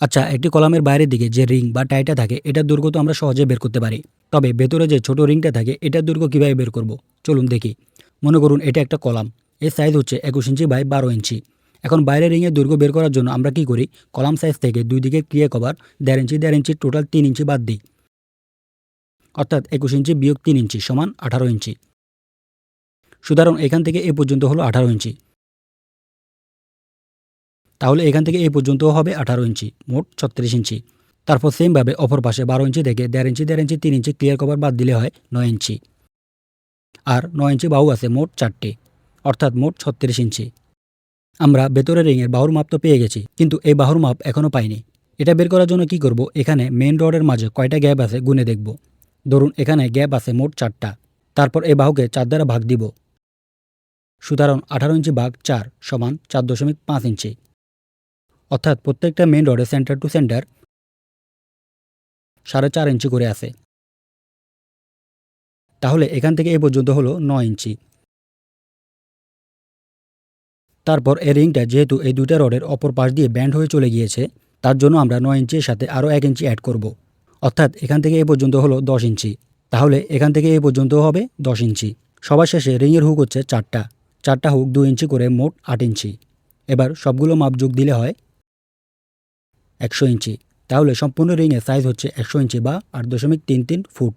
আচ্ছা, একটি কলামের বাইরের দিকে যে রিং বা টাইটা থাকে এটার দৈর্ঘ্য তো আমরা সহজে বের করতে পারি। তবে ভেতরে যে ছোট রিংটা থাকে এটার দৈর্ঘ্য কিভাবে বের করব? চলুন দেখি। মনে করুন এটা একটা কলাম। এর সাইজ হচ্ছে 21 ইঞ্চি বাই 12 ইঞ্চি। এখন বাইরের রিংয়ের দৈর্ঘ্য বের করার জন্য আমরা কি করি? কলাম সাইজ থেকে দুই দিকে ক্লিয়ার কভার 1.5 ইঞ্চি 1.5 ইঞ্চি টোটাল 3 ইঞ্চি বাদ দিই। অর্থাৎ 21 ইঞ্চি বিয়োগ 3 ইঞ্চি সমান 18 ইঞ্চি। সুতরাং এখান থেকে এ পর্যন্ত হলো 18 ইঞ্চি। তাহলে এখান থেকে এই পর্যন্ত হবে 18 ইঞ্চি, মোট 36 ইঞ্চি। তারপর সেমভাবে অপর পাশে 12 ইঞ্চি থেকে 1.5 ইঞ্চি 1.5 ইঞ্চি 3 ইঞ্চি ক্লিয়ার কভার বাদ দিলে হয় 9 ইঞ্চি। আর 9 ইঞ্চি বাহু আছে মোট 4টি, অর্থাৎ মোট 36 ইঞ্চি। আমরা ভেতরের রিংয়ের বাহুর মাপ তো পেয়ে গেছি, কিন্তু এই বাহুর মাপ এখনও পাইনি। এটা বের করার জন্য কি করব? এখানে মেইন রডের মাঝে কয়টা গ্যাপ আছে গুনে দেখব। ধরুন এখানে গ্যাপ আছে মোট 4টা। তারপর এই বাহুকে 4 দ্বারা ভাগ দিব। সুতরাং 18 ইঞ্চি ভাগ 4 সমান 4.5 ইঞ্চি। অর্থাৎ প্রত্যেকটা মেইন রডের সেন্টার টু সেন্টার 4.5 ইঞ্চি করে আছে। তাহলে এখান থেকে এ পর্যন্ত হলো 9 ইঞ্চি। তারপর এই রিংটা যেহেতু এই দুইটা রডের অপর পাশ দিয়ে ব্যান্ড হয়ে চলে গিয়েছে, তার জন্য আমরা 9 ইঞ্চির সাথে আরও 1 ইঞ্চি অ্যাড করব। অর্থাৎ এখান থেকে এ পর্যন্ত হলো 10 ইঞ্চি। তাহলে এখান থেকে এ পর্যন্ত হবে 10 ইঞ্চি। সবার শেষে রিংয়ের হুক হচ্ছে 4টা। 4টা হুক 2 ইঞ্চি করে মোট 8 ইঞ্চি। এবার সবগুলো মাপ যোগ দিলে হয় 100 ইঞ্চি। তাহলে সম্পূর্ণ রিংয়ের সাইজ হচ্ছে 100 ইঞ্চি বা 8.33 ফুট।